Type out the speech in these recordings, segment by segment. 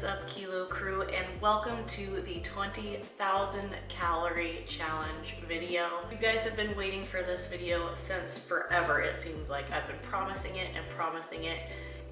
is up, Kilo Crew, and welcome to the 20,000 calorie challenge video. You guys have been waiting for this video since forever. It seems like I've been promising it,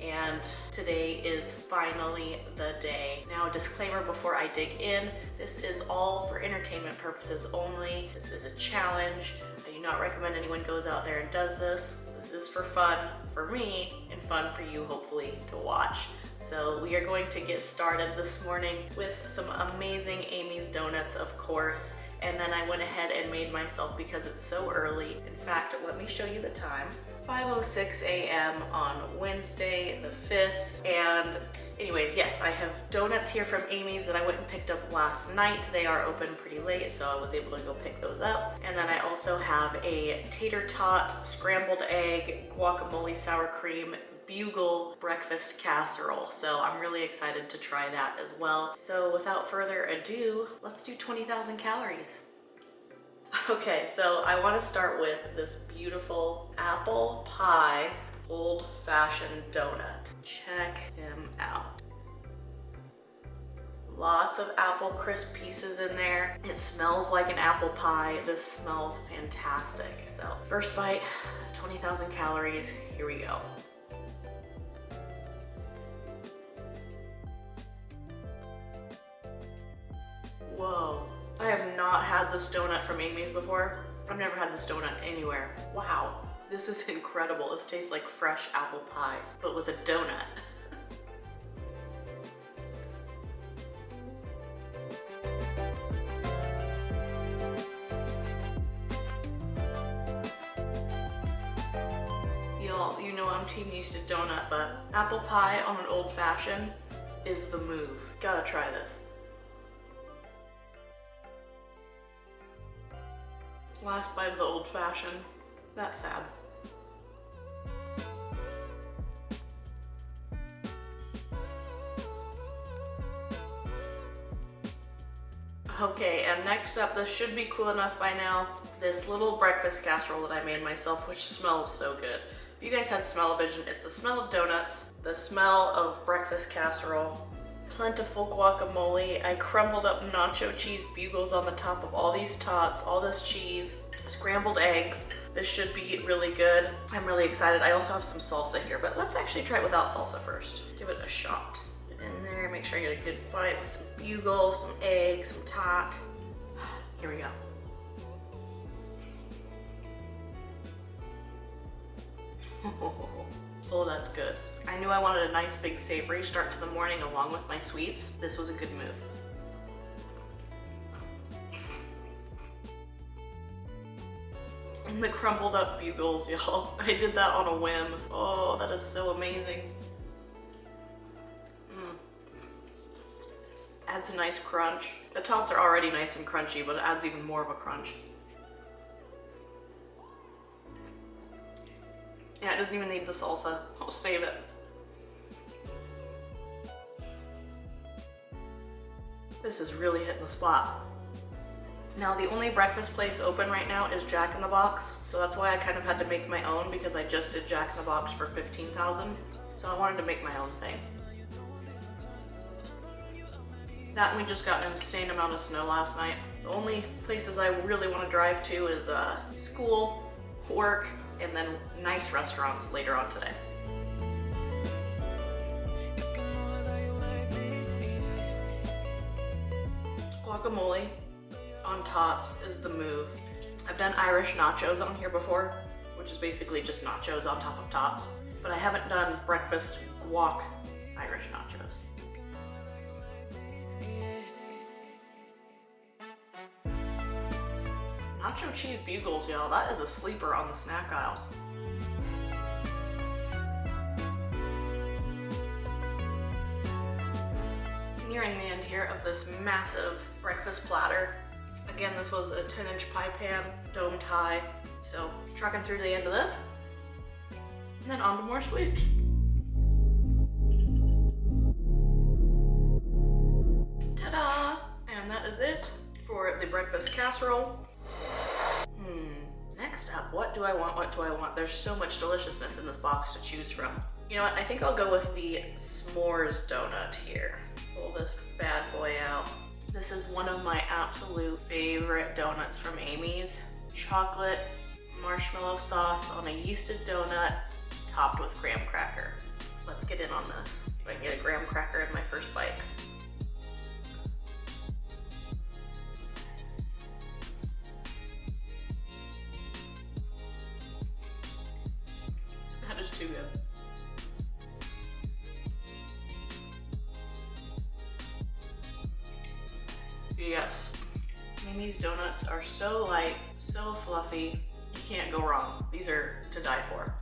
and today is finally the day. Now, a disclaimer before I dig in, this is all for entertainment purposes only. This is a challenge. I do not recommend anyone goes out there and does this. This is for fun for me and fun for you, hopefully, to watch. So we are going to get started this morning with some amazing Amy's Donuts, of course. And then I went ahead and made myself, because it's so early. In fact, let me show you the time. 5:06 a.m. on Wednesday the 5th. And anyways, yes, I have donuts here from Amy's that I went and picked up last night. They are open pretty late, so I was able to go pick those up. And then I also have a tater tot, scrambled egg, guacamole, sour cream, bugle breakfast casserole. So I'm really excited to try that as well. So without further ado, let's do 20,000 calories. Okay, so I want to start with this beautiful apple pie old-fashioned donut. Check him out. Lots of apple crisp pieces in there. It smells like an apple pie. This smells fantastic. So first bite, 20,000 calories. Here we go. Whoa, I have not had this donut from Amy's before. I've never had this donut anywhere. Wow, this is incredible. This tastes like fresh apple pie, but with a donut. Y'all, you know I'm team used to donut, but apple pie on an old fashioned is the move. Gotta try this. Last bite of the old fashioned. That's sad. Okay, and next up, this should be cool enough by now, this little breakfast casserole that I made myself, which smells so good. If you guys had smell-o-vision, it's the smell of donuts, the smell of breakfast casserole, plentiful guacamole. I crumbled up nacho cheese bugles on the top of all these tots, all this cheese, scrambled eggs. This should be really good. I'm really excited. I also have some salsa here, but let's actually try it without salsa first. Give it a shot. Get in there, make sure I get a good bite with some bugle, some egg, some tot. Here we go. Oh, that's good. I knew I wanted a nice big savory start to the morning along with my sweets. This was a good move. And the crumbled up bugles, y'all. I did that on a whim. Oh, that is so amazing. Adds a nice crunch. The tots are already nice and crunchy, but it adds even more of a crunch. Yeah, it doesn't even need the salsa. I'll save it. This is really hitting the spot. Now, the only breakfast place open right now is Jack in the Box, so that's why I kind of had to make my own, because I just did Jack in the Box for 15,000, so I wanted to make my own thing. That, and we just got an insane amount of snow last night. The only places I really want to drive to is school, work, and then nice restaurants later on today. Guacamole on tots is the move. I've done Irish nachos on here before, which is basically just nachos on top of tots, but I haven't done breakfast guac Irish nachos. Nacho cheese bugles, y'all, that is a sleeper on the snack aisle. Nearing the end here of this massive breakfast platter. Again, this was a 10-inch pie pan, domed high. So trucking through to the end of this, and then on to more sweets. Ta-da! And that is it for the breakfast casserole. Next up, what do I want? There's so much deliciousness in this box to choose from. You know what, I think I'll go with the S'mores Donut here. favorite donuts from Amy's. Chocolate marshmallow sauce on a yeasted donut topped with graham cracker. Let's get in on this. If I can get a graham cracker in my first bite. That is too good. Yes. Amy's donuts are so light, so fluffy. You can't go wrong. These are to die for.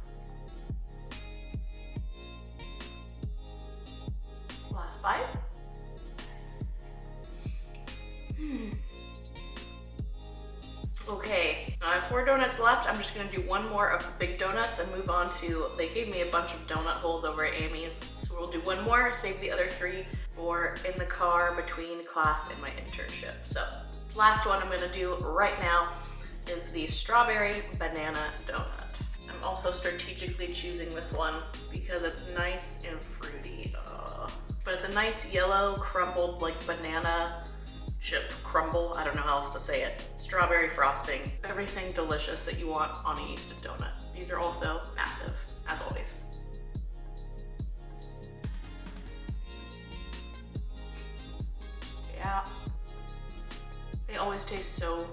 Last bite. Okay, I have 4 donuts left. I'm just gonna do one more of the big donuts and move on to, they gave me a bunch of donut holes over at Amy's. So we'll do one more, save the other 3 for in the car between class and my internship. So last one I'm gonna do right now is the strawberry banana donut. I'm also strategically choosing this one because it's nice and fruity. But it's a nice yellow crumbled like banana chip crumble. I don't know how else to say it. Strawberry frosting, everything delicious that you want on a yeasted donut. These are also massive, as always. Yeah. They always taste so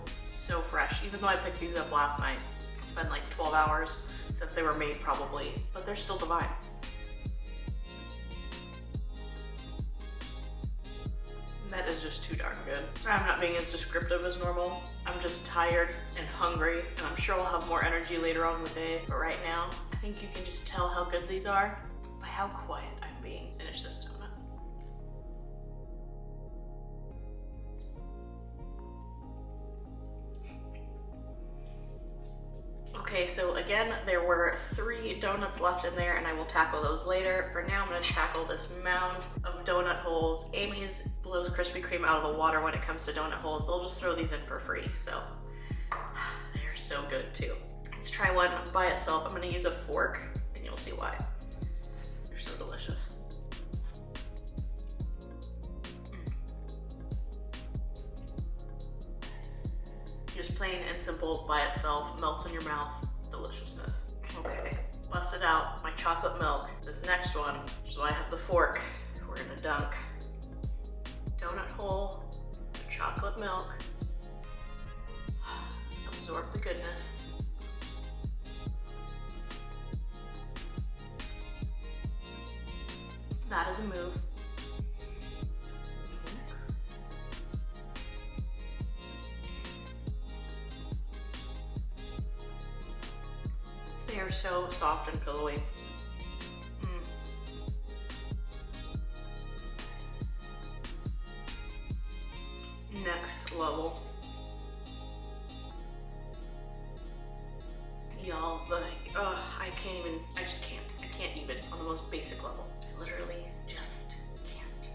fresh. Even though I picked these up last night, it's been like 12 hours since they were made probably, but they're still divine. That is just too darn good. Sorry I'm not being as descriptive as normal. I'm just tired and hungry, and I'm sure I'll have more energy later on in the day. But right now, I think you can just tell how good these are by how quiet I'm being. Finish this donut. Okay, so again, there were 3 donuts left in there and I will tackle those later. For now, I'm gonna tackle this mound of donut holes. Amy's blows Krispy Kreme out of the water when it comes to donut holes. They'll just throw these in for free, so they're so good too. Let's try one by itself. I'm gonna use a fork and you'll see why. They're so delicious. Just plain and simple by itself, melts in your mouth, deliciousness. Okay, busted out my chocolate milk. This next one, which is why I have the fork, we're gonna dunk donut hole, chocolate milk, absorb the goodness. That is a move. They are so soft and pillowy. Next level. Y'all, like, I just can't. I can't even on the most basic level. I literally just can't.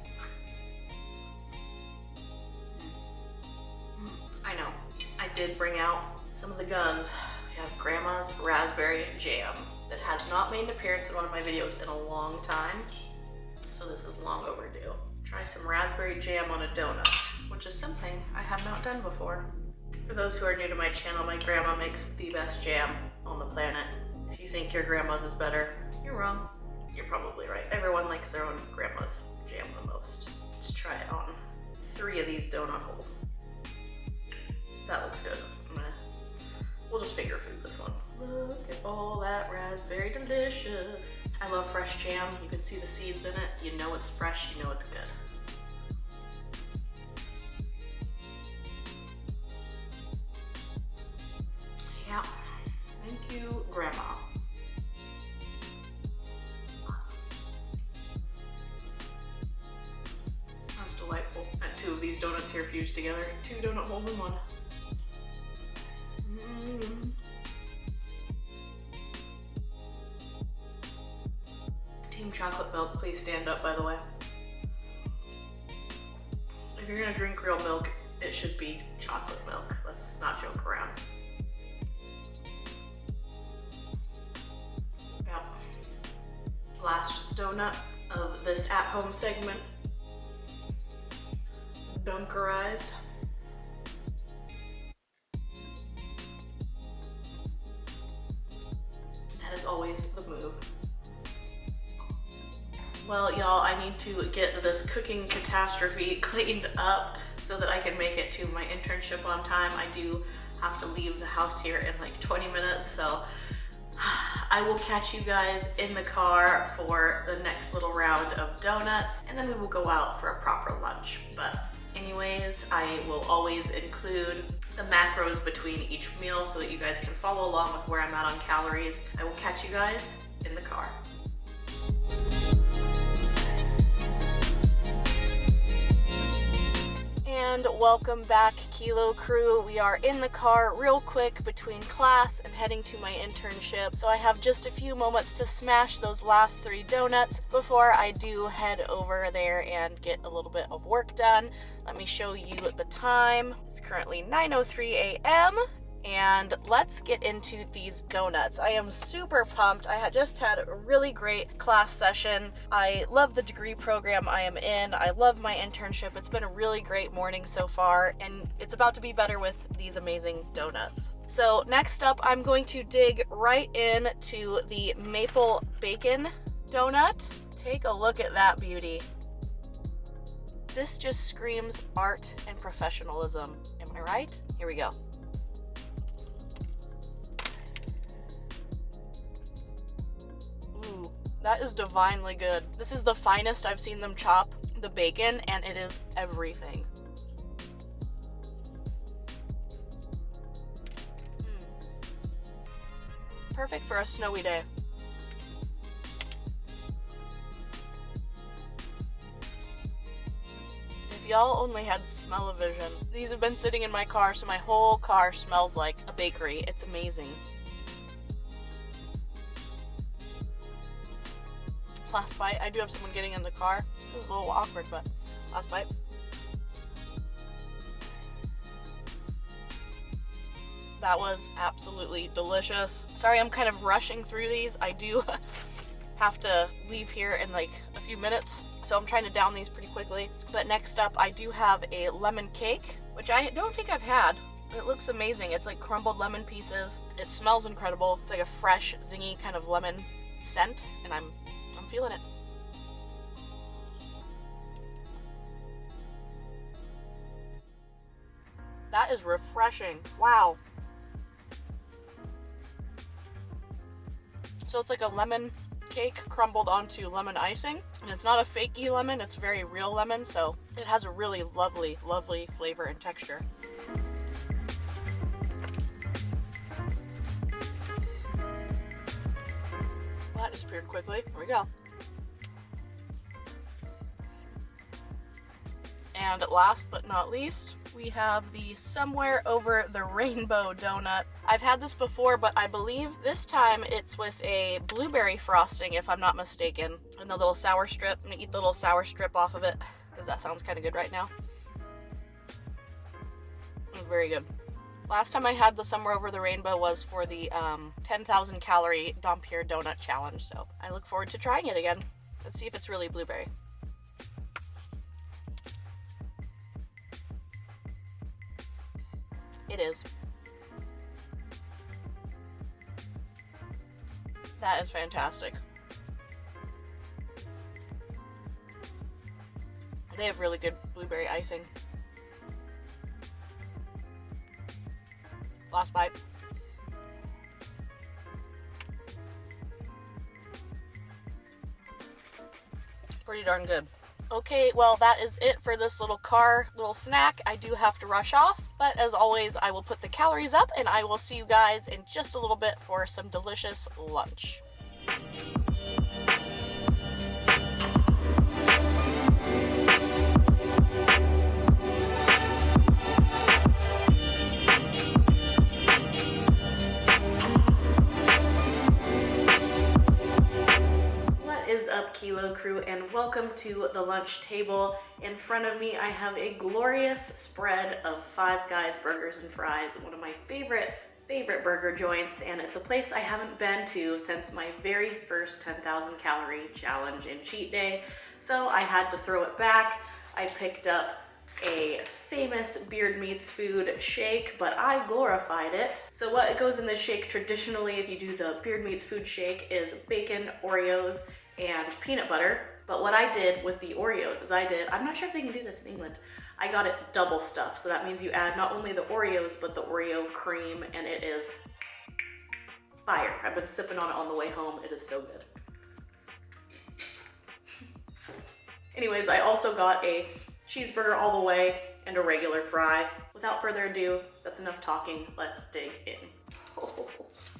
I know. I did bring out some of the guns. We have Grandma's raspberry jam that has not made an appearance in one of my videos in a long time, so this is long overdue. Try some raspberry jam on a donut, which is something I have not done before. For those who are new to my channel, my grandma makes the best jam on the planet. If you think your grandma's is better, you're wrong. You're probably right. Everyone likes their own grandma's jam the most. Let's try it on 3 of these donut holes. That looks good. We'll just finger food this one. Look at all that raspberry delicious. I love fresh jam. You can see the seeds in it. You know it's fresh, you know it's good. Yeah, thank you, Grandma. That's delightful. I had 2 of these donuts here fused together. 2 donut holes in one. Team chocolate milk, please stand up, by the way. If you're gonna drink real milk, it should be chocolate milk. Let's not joke around. Yep. Last donut of this at-home segment. Dunkerized. Well, y'all, I need to get this cooking catastrophe cleaned up so that I can make it to my internship on time. I do have to leave the house here in like 20 minutes, so I will catch you guys in the car for the next little round of donuts, and then we will go out for a proper lunch. But anyways, I will always include the macros between each meal so that you guys can follow along with where I'm at on calories. I will catch you guys in the car. And welcome back, Kilo Crew. We are in the car real quick between class and heading to my internship. So I have just a few moments to smash those last 3 donuts before I do head over there and get a little bit of work done. Let me show you the time. It's currently 9:03 a.m. and let's get into these donuts. I am super pumped. I had just had a really great class session. I love the degree program I am in. I love my internship. It's been a really great morning so far, and it's about to be better with these amazing donuts. So next up, I'm going to dig right into the maple bacon donut. Take a look at that beauty. This just screams art and professionalism. Am I right? Here we go. That is divinely good. This is the finest I've seen them chop the bacon, and it is everything. Perfect for a snowy day. If y'all only had smell-o-vision. These have been sitting in my car, so my whole car smells like a bakery. It's amazing. Last bite. I do have someone getting in the car. This is a little awkward, but last bite. That was absolutely delicious. Sorry, I'm kind of rushing through these. I do have to leave here in like a few minutes, so I'm trying to down these pretty quickly. But next up, I do have a lemon cake, which I don't think I've had. It looks amazing. It's like crumbled lemon pieces. It smells incredible. It's like a fresh, zingy kind of lemon scent, and I'm feeling it. That is refreshing. Wow. So it's like a lemon cake crumbled onto lemon icing. And it's not a fakey lemon, it's very real lemon, so it has a really lovely, lovely flavor and texture. Well, that disappeared quickly. Here we go. And last but not least, we have the Somewhere Over the Rainbow donut. I've had this before, but I believe this time it's with a blueberry frosting, if I'm not mistaken, and the little sour strip. I'm gonna eat the little sour strip off of it, because that sounds kind of good right now. Very good. Last time I had the Somewhere Over the Rainbow was for the 10,000 calorie Dampier donut challenge, so I look forward to trying it again. Let's see if it's really blueberry. It is. That is fantastic. They have really good blueberry icing. Last bite. Pretty darn good. Okay, well, that is it for this little snack. I do have to rush off, but as always, I will put the calories up, and I will see you guys in just a little bit for some delicious lunch. Kilo Crew, and welcome to the lunch table. In front of me I have a glorious spread of Five Guys burgers and fries, one of my favorite burger joints, and it's a place I haven't been to since my very first 10,000 calorie challenge and cheat day, so I had to throw it back. I picked up a famous Beard Meats Food shake, but I glorified it. So what goes in this shake traditionally, if you do the Beard Meats Food shake, is bacon, Oreos, and peanut butter. But what I did with the Oreos is I'm not sure if they can do this in England, I got it double stuffed. So that means you add not only the Oreos, but the Oreo cream, and it is fire. I've been sipping on it on the way home. It is so good. Anyways, I also got a cheeseburger all the way and a regular fry. Without further ado, that's enough talking. Let's dig in. Oh,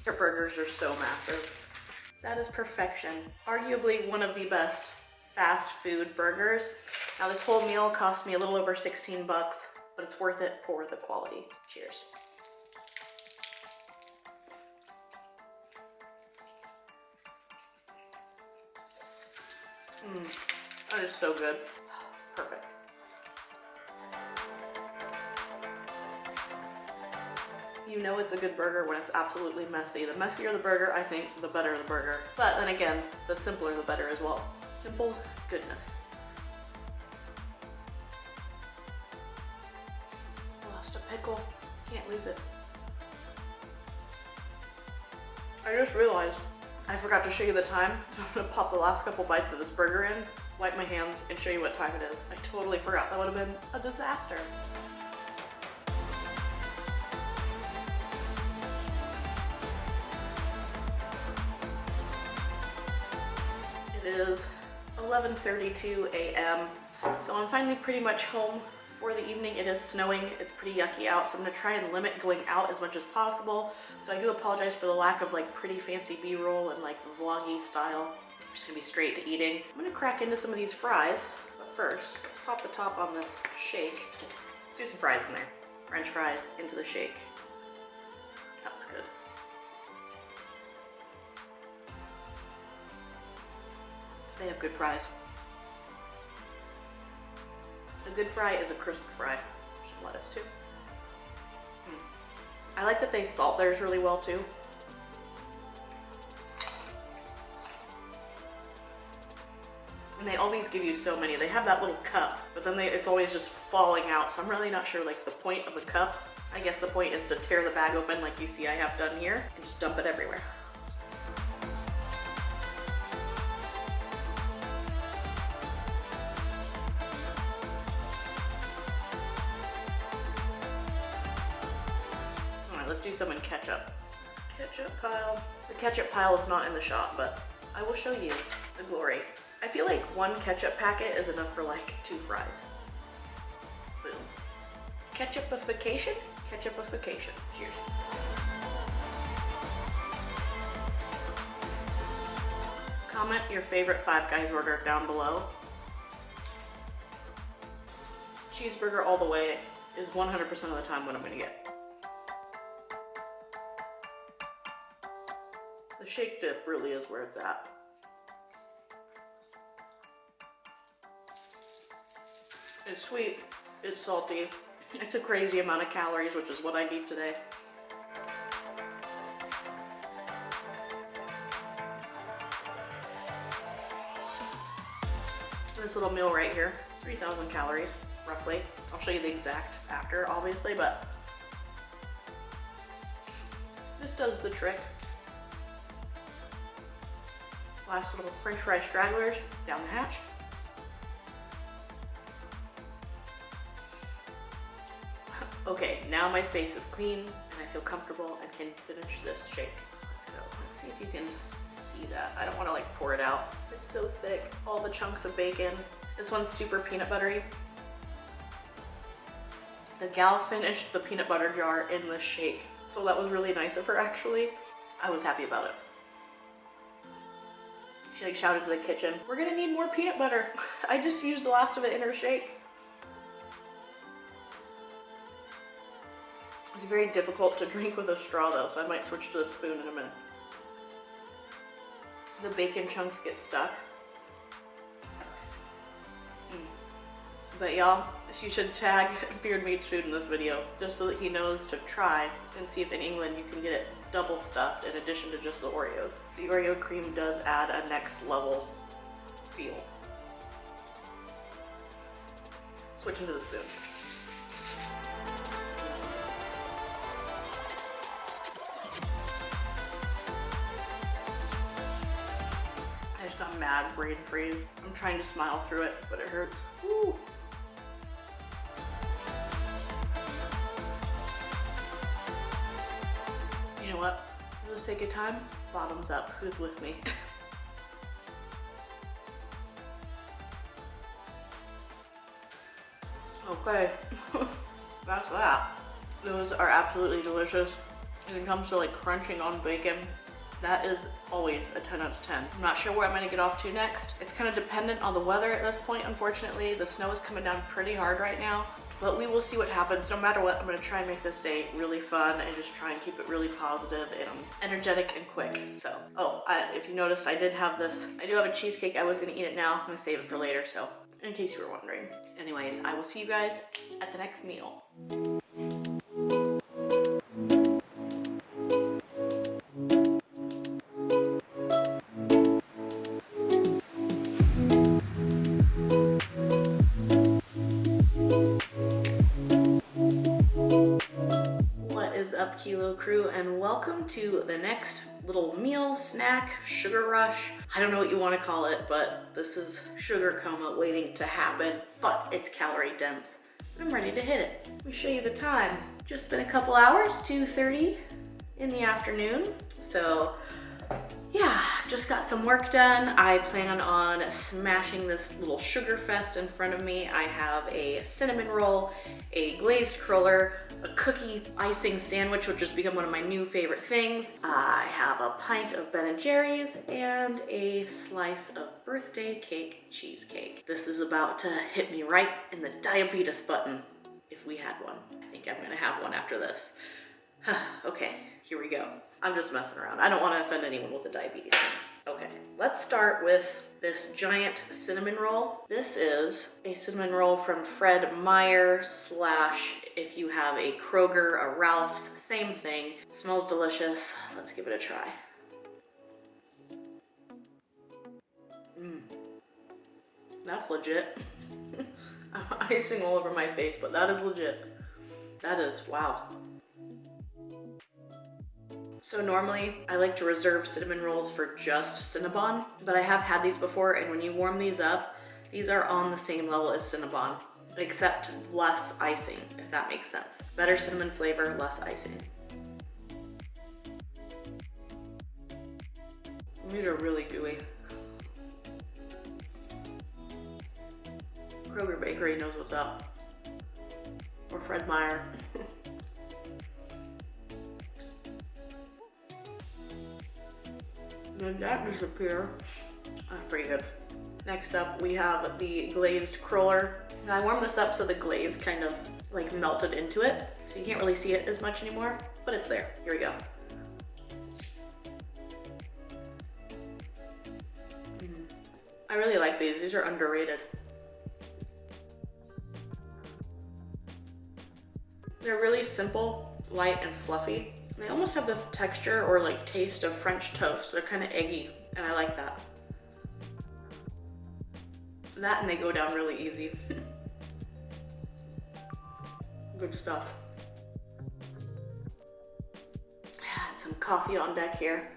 their burgers are so massive. That is perfection. Arguably one of the best fast food burgers. Now this whole meal cost me a little over 16 bucks, but it's worth it for the quality. Cheers. That is so good. Perfect. You know it's a good burger when it's absolutely messy. The messier the burger, I think, the better the burger. But then again, the simpler the better as well. Simple goodness. I lost a pickle. Can't lose it. I just realized I forgot to show you the time, so I'm gonna pop the last couple bites of this burger in, wipe my hands, and show you what time it is. I totally forgot. That would have been a disaster. It is 11:32 a.m. So I'm finally pretty much home for the evening. It is snowing. It's pretty yucky out, so I'm gonna try and limit going out as much as possible. So I do apologize for the lack of like pretty fancy B-roll and like vloggy style. I'm just gonna be straight to eating. I'm gonna crack into some of these fries, but first, let's pop the top on this shake. Let's do some fries in there. French fries into the shake. That looks good. They have good fries. A good fry is a crisp fry. Some lettuce too. I like that they salt theirs really well too. And they always give you so many. They have that little cup, but then it's always just falling out. So I'm really not sure like the point of the cup. I guess the point is to tear the bag open like you see I have done here and just dump it everywhere. Let's do some in ketchup. Ketchup pile. The ketchup pile is not in the shop, but I will show you the glory. I feel like one ketchup packet is enough for like 2 fries. Boom. Ketchupification? Ketchupification. Cheers. Comment your favorite Five Guys order down below. Cheeseburger all the way is 100% of the time what I'm gonna get. The shake dip really is where it's at. It's sweet, it's salty, it's a crazy amount of calories, which is what I need today. This little meal right here, 3,000 calories, roughly. I'll show you the exact after, obviously, but this does the trick. Last little French fry stragglers down the hatch. Okay, now my space is clean and I feel comfortable and can finish this shake. Let's go. Let's see if you can see that. I don't want to like pour it out. It's so thick. All the chunks of bacon. This one's super peanut buttery. The gal finished the peanut butter jar in the shake, so that was really nice of her actually. I was happy about it. She like shouted to the kitchen, "We're gonna need more peanut butter." I just used the last of it in her shake. It's very difficult to drink with a straw though, so I might switch to a spoon in a minute. The bacon chunks get stuck. But y'all, you should tag Beard Meats Food in this video, just so that he knows to try and see if in England you can get it double stuffed in addition to just the Oreos. The Oreo cream does add a next level feel. Switching to the spoon. I just got mad brain freeze. I'm trying to smile through it, but it hurts. Woo. You know what? For the sake of time, bottoms up. Who's with me? Okay, that's that. Those are absolutely delicious. When it comes to like crunching on bacon, that is always a 10 out of 10. I'm not sure where I'm gonna get off to next. It's kind of dependent on the weather at this point, unfortunately. The snow is coming down pretty hard right now, but we will see what happens. No matter what, I'm gonna try and make this day really fun and just try and keep it really positive and energetic and quick. So, if you noticed, I do have a cheesecake. I was gonna eat it now. I'm gonna save it for later, so in case you were wondering. Anyways, I will see you guys at the next meal. What is up, Kilo Crew, and welcome to the next little meal, snack, sugar rush. I don't know what you want to call it, but this is sugar coma waiting to happen, but it's calorie dense. I'm ready to hit it. Let me show you the time. Just been a couple hours, 2:30 in the afternoon. So yeah, just got some work done. I plan on smashing this little sugar fest in front of me. I have a cinnamon roll, a glazed cruller, a cookie icing sandwich, which has become one of my new favorite things. I have a pint of Ben & Jerry's and a slice of birthday cake cheesecake. This is about to hit me right in the diabetes button, if we had one. I think I'm gonna have one after this. Okay, here we go. I'm just messing around. I don't want to offend anyone with the diabetes thing. Okay, let's start with this giant cinnamon roll. This is a cinnamon roll from Fred Meyer / if you have a Kroger, a Ralph's, same thing. It smells delicious. Let's give it a try. That's legit. I'm icing all over my face, but that is legit. That is, wow. So normally I like to reserve cinnamon rolls for just Cinnabon, but I have had these before, and when you warm these up, these are on the same level as Cinnabon, except less icing, if that makes sense. Better cinnamon flavor, less icing. These are really gooey. Kroger Bakery knows what's up. Or Fred Meyer. Did that disappear? That's pretty good. Next up, we have the glazed cruller. Now, I warmed this up so the glaze kind of like melted into it, so you can't really see it as much anymore, but it's there. Here we go. I really like these. These are underrated. They're really simple, light, and fluffy. They almost have the texture or like taste of French toast. They're kind of eggy, and I like that. That and they go down really easy. Good stuff. Had some coffee on deck here.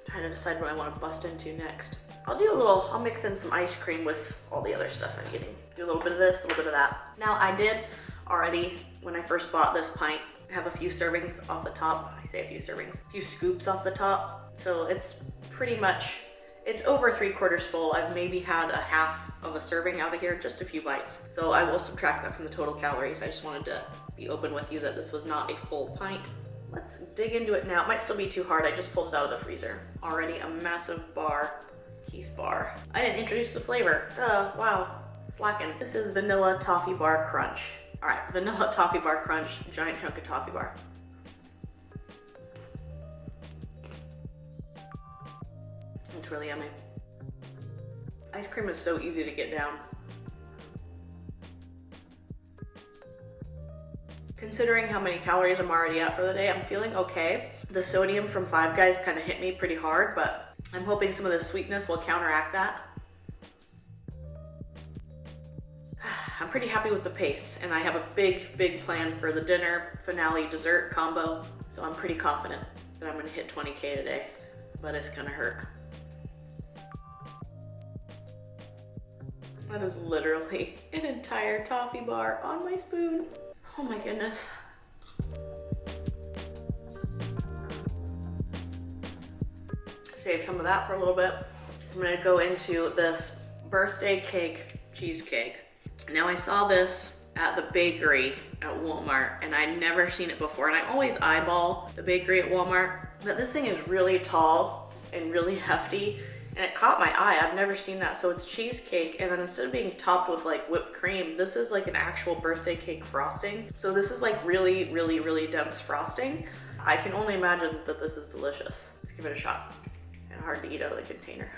Trying to decide what I want to bust into next. I'll mix in some ice cream with all the other stuff I'm getting. Do a little bit of this, a little bit of that. Now I did already, when I first bought this pint, have a few servings off the top. I say a few servings, a few scoops off the top. So it's pretty much, it's over 3/4 full. I've maybe had a half of a serving out of here, just a few bites. So I will subtract that from the total calories. I just wanted to be open with you that this was not a full pint. Let's dig into it now. It might still be too hard. I just pulled it out of the freezer. Already a massive bar, Heath bar. I didn't introduce the flavor. Duh, wow, slacking. This is vanilla toffee bar crunch. All right, vanilla toffee bar crunch, giant chunk of toffee bar. It's really yummy. Ice cream is so easy to get down. Considering how many calories I'm already at for the day, I'm feeling okay. The sodium from Five Guys kind of hit me pretty hard, but I'm hoping some of the sweetness will counteract that. I'm pretty happy with the pace, and I have a big plan for the dinner finale dessert combo, so I'm pretty confident that I'm gonna hit 20K today, but it's gonna hurt. That is literally an entire toffee bar on my spoon. Oh my goodness. Save some of that for a little bit. I'm gonna go into this birthday cake cheesecake. Now I saw this at the bakery at Walmart and I'd never seen it before, and I always eyeball the bakery at Walmart, but this thing is really tall and really hefty and it caught my eye. I've never seen that. So it's cheesecake, and then instead of being topped with like whipped cream, this is like an actual birthday cake frosting. So this is like really, really, really dense frosting. I can only imagine that this is delicious. Let's give it a shot. And hard to eat out of the container.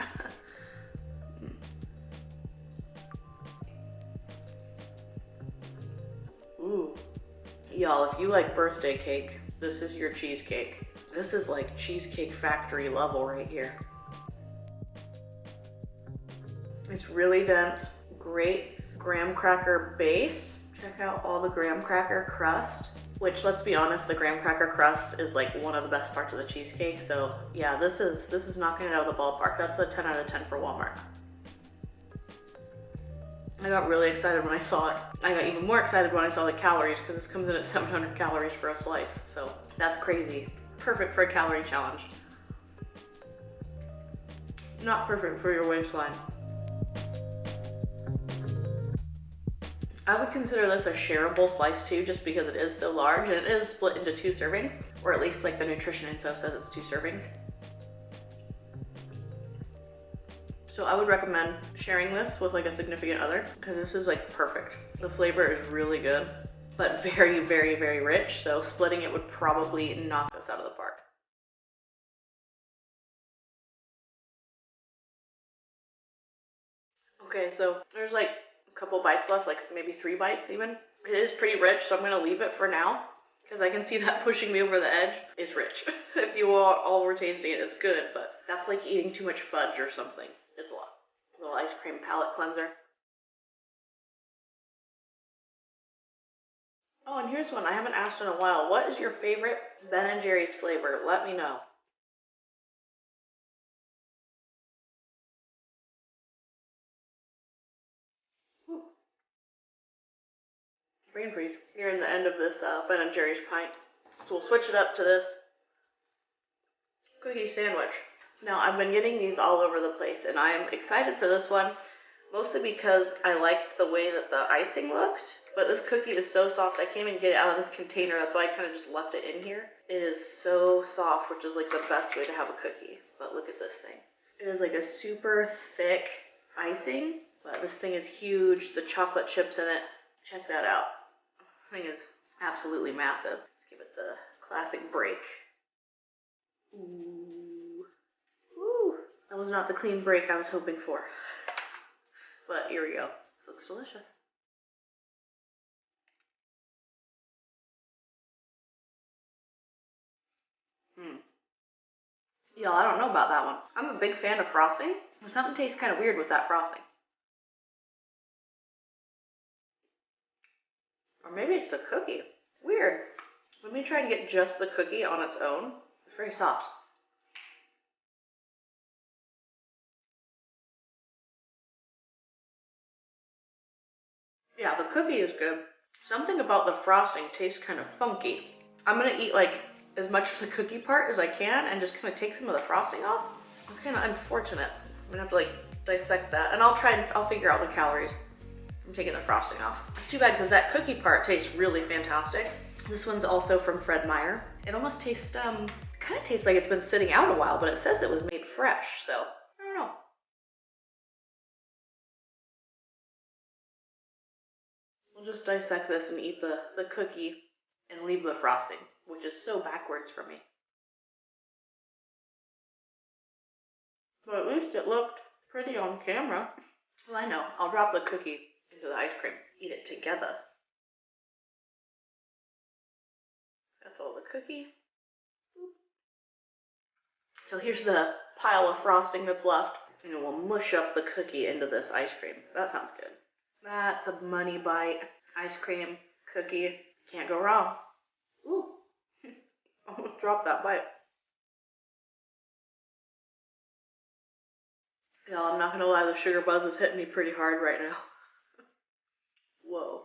Ooh. Y'all, if you like birthday cake, this is your cheesecake. This is like Cheesecake Factory level right here. It's really dense, great graham cracker base. Check out all the graham cracker crust, which, let's be honest, the graham cracker crust is like one of the best parts of the cheesecake. So yeah, this is knocking it out of the ballpark. That's a 10 out of 10 for Walmart. I got really excited when I saw it. I got even more excited when I saw the calories, because this comes in at 700 calories for a slice. So that's crazy. Perfect for a calorie challenge. Not perfect for your waistline. I would consider this a shareable slice too, just because it is so large, and it is split into 2 servings, or at least like the nutrition info says it's 2 servings. So I would recommend sharing this with like a significant other, because this is like perfect. The flavor is really good, but very, very, very rich. So splitting it would probably knock this out of the park. Okay, so there's like a couple bites left, like maybe 3 bites even. It is pretty rich, so I'm gonna leave it for now, because I can see that pushing me over the edge is rich. If you all were tasting it, it's good, but that's like eating too much fudge or something. It's a lot. A little ice cream palate cleanser. Oh, and here's one I haven't asked in a while. What is your favorite Ben & Jerry's flavor? Let me know. Ooh, brain freeze. Nearing the end of this Ben & Jerry's pint. So we'll switch it up to this cookie sandwich. Now, I've been getting these all over the place, and I'm excited for this one, mostly because I liked the way that the icing looked, but this cookie is so soft, I can't even get it out of this container. That's why I kind of just left it in here. It is so soft, which is like the best way to have a cookie. But look at this thing. It is like a super thick icing, but this thing is huge. The chocolate chips in it, check that out. This thing is absolutely massive. Let's give it the classic break. Ooh. Ooh. That was not the clean break I was hoping for. But here we go. This looks delicious. Y'all, I don't know about that one. I'm a big fan of frosting, but something tastes kind of weird with that frosting. Or maybe it's the cookie. Weird. Let me try to get just the cookie on its own. It's very soft. Yeah, the cookie is good. Something about the frosting tastes kind of funky. I'm gonna eat like as much of the cookie part as I can and just kind of take some of the frosting off. It's kind of unfortunate. I'm gonna have to like dissect that, and I'll figure out the calories from taking the frosting off. It's too bad because that cookie part tastes really fantastic. This one's also from Fred Meyer. It almost tastes, kind of tastes like it's been sitting out a while, but it says it was made fresh, so I don't know. We'll just dissect this and eat the cookie and leave the frosting, which is so backwards for me. But at least it looked pretty on camera. Well, I know. I'll drop the cookie into the ice cream. Eat it together. That's all the cookie. So here's the pile of frosting that's left, and we'll mush up the cookie into this ice cream. That sounds good. That's a money bite. Ice cream, cookie, can't go wrong. Ooh, almost dropped that bite. Y'all, I'm not gonna lie, the sugar buzz is hitting me pretty hard right now. Whoa.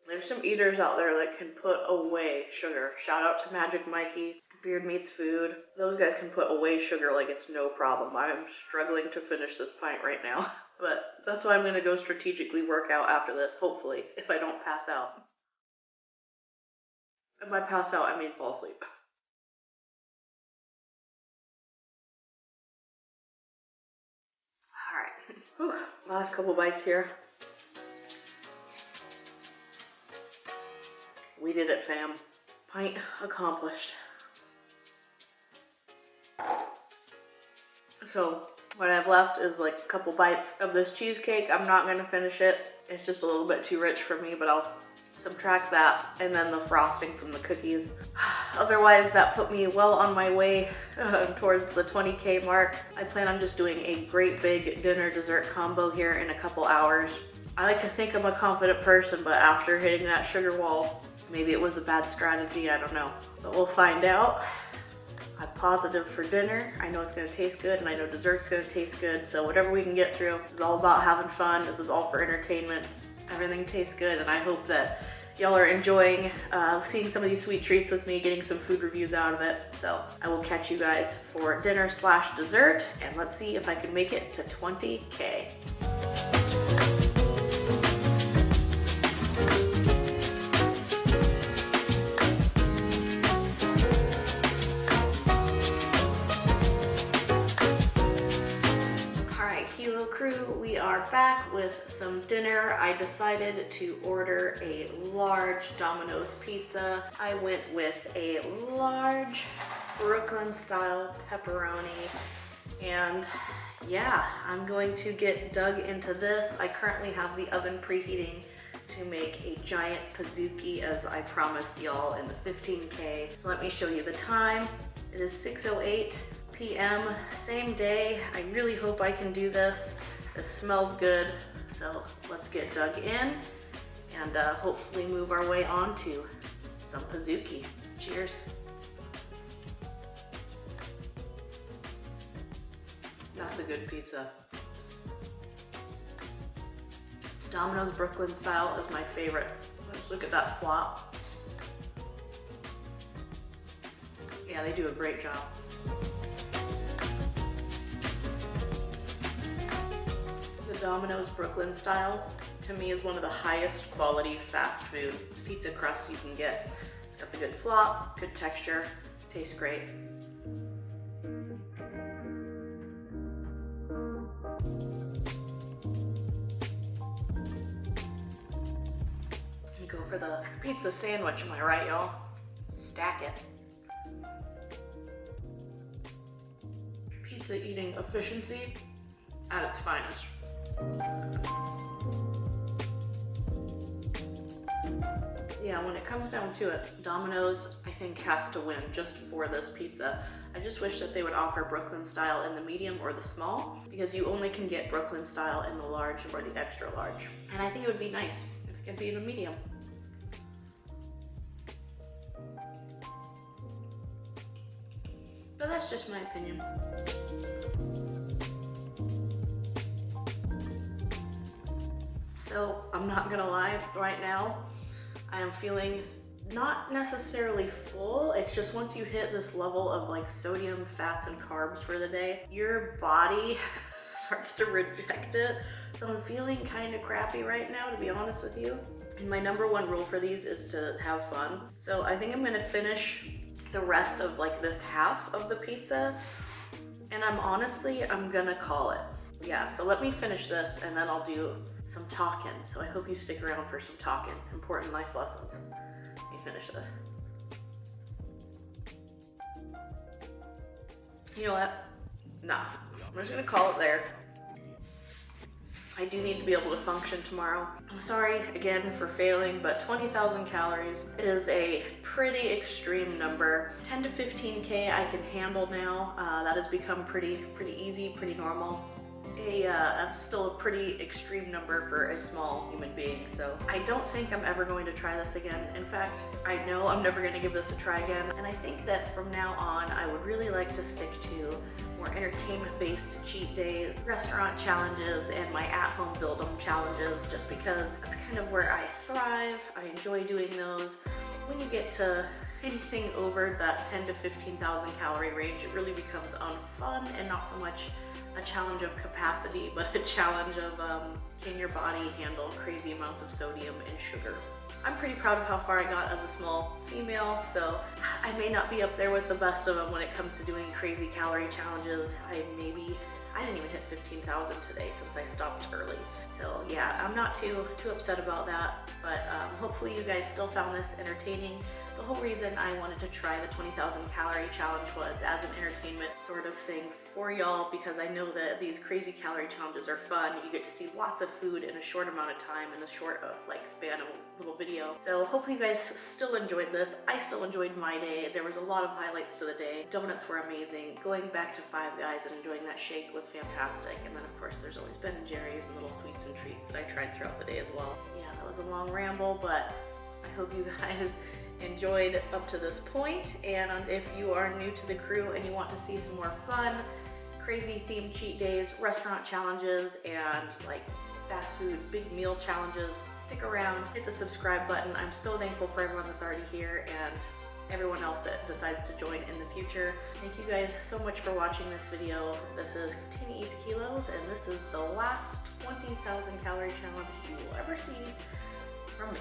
There's some eaters out there that can put away sugar. Shout out to Magic Mikey, Beard Meats Food. Those guys can put away sugar like it's no problem. I'm struggling to finish this pint right now. But that's why I'm gonna go strategically work out after this, hopefully, if I don't pass out. And by pass out, I mean fall asleep. Alright, last couple bites here. We did it, fam. Pint accomplished. So what I've left is like a couple bites of this cheesecake. I'm not gonna finish it. It's just a little bit too rich for me, but I'll subtract that and then the frosting from the cookies. Otherwise, that put me well on my way towards the 20K mark. I plan on just doing a great big dinner dessert combo here in a couple hours. I like to think I'm a confident person, but after hitting that sugar wall, maybe it was a bad strategy, I don't know. But we'll find out. I'm positive for dinner. I know it's gonna taste good and I know dessert's gonna taste good. So whatever we can get through is all about having fun. This is all for entertainment. Everything tastes good and I hope that y'all are enjoying seeing some of these sweet treats with me, getting some food reviews out of it. So I will catch you guys for dinner / dessert and let's see if I can make it to 20K. Crew, we are back with some dinner. I decided to order a large Domino's pizza. I went with a large Brooklyn style pepperoni and yeah, I'm going to get dug into this. I currently have the oven preheating to make a giant physique as I promised y'all in the 15K. So let me show you the time. It is 6:08 p.m. same day. I really hope I can do this. This smells good, so let's get dug in and hopefully move our way on to some physique. Cheers. That's a good pizza. Domino's Brooklyn style is my favorite. Let's look at that flop. Yeah, they do a great job. Domino's Brooklyn style, to me, is one of the highest quality fast food pizza crusts you can get. It's got the good flop, good texture, tastes great. You go for the pizza sandwich, am I right, y'all? Stack it. Pizza eating efficiency at its finest. Yeah, when it comes down to it, Domino's, I think, has to win just for this pizza. I just wish that they would offer Brooklyn style in the medium or the small, because you only can get Brooklyn style in the large or the extra large. And I think it would be nice if it could be in a medium. But that's just my opinion. So I'm not gonna lie, right now, I am feeling not necessarily full. It's just once you hit this level of like sodium, fats, and carbs for the day, your body starts to reject it. So I'm feeling kind of crappy right now, to be honest with you. And my #1 rule for these is to have fun. So I think I'm gonna finish the rest of like this half of the pizza. And I'm gonna call it. Yeah, so let me finish this and then I'll do some talking. So I hope you stick around for some talking, important life lessons. Let me finish this. You know what? Nah, I'm just gonna call it there. I do need to be able to function tomorrow. I'm sorry again for failing, but 20,000 calories is a pretty extreme number. 10 to 15K I can handle now. That has become pretty easy, pretty normal. That's still a pretty extreme number for a small human being, so I don't think I'm ever going to try this again. In fact, I know I'm never going to give this a try again, and I think that from now on I would really like to stick to more entertainment-based cheat days, restaurant challenges, and my at-home build-em challenges, just because that's kind of where I thrive. I enjoy doing those. When you get to anything over that 10 to 15,000 calorie range, it really becomes unfun and not so much a challenge of capacity, but a challenge of can your body handle crazy amounts of sodium and sugar. I'm pretty proud of how far I got as a small female, so I may not be up there with the best of them when it comes to doing crazy calorie challenges. I didn't even hit 15,000 today since I stopped early. So yeah, I'm not too upset about that, but hopefully you guys still found this entertaining. The whole reason I wanted to try the 20,000 calorie challenge was as an entertainment sort of thing for y'all, because I know that these crazy calorie challenges are fun. You get to see lots of food in a short amount of time, in a short span of a little video. So hopefully you guys still enjoyed this. I still enjoyed my day. There was a lot of highlights to the day. Donuts were amazing. Going back to Five Guys and enjoying that shake was fantastic. And then of course there's always Ben & Jerry's and little sweets and treats that I tried throughout the day as well. Yeah, that was a long ramble, but I hope you guys enjoyed up to this point. And if you are new to the crew and you want to see some more fun, crazy themed cheat days, restaurant challenges, and like fast food big meal challenges, stick around, hit the subscribe button. I'm so thankful for everyone that's already here and everyone else that decides to join in the future. Thank you guys so much for watching this video. This is Katina Eats Kilos, and this is the last 20,000 calorie challenge you will ever see from me.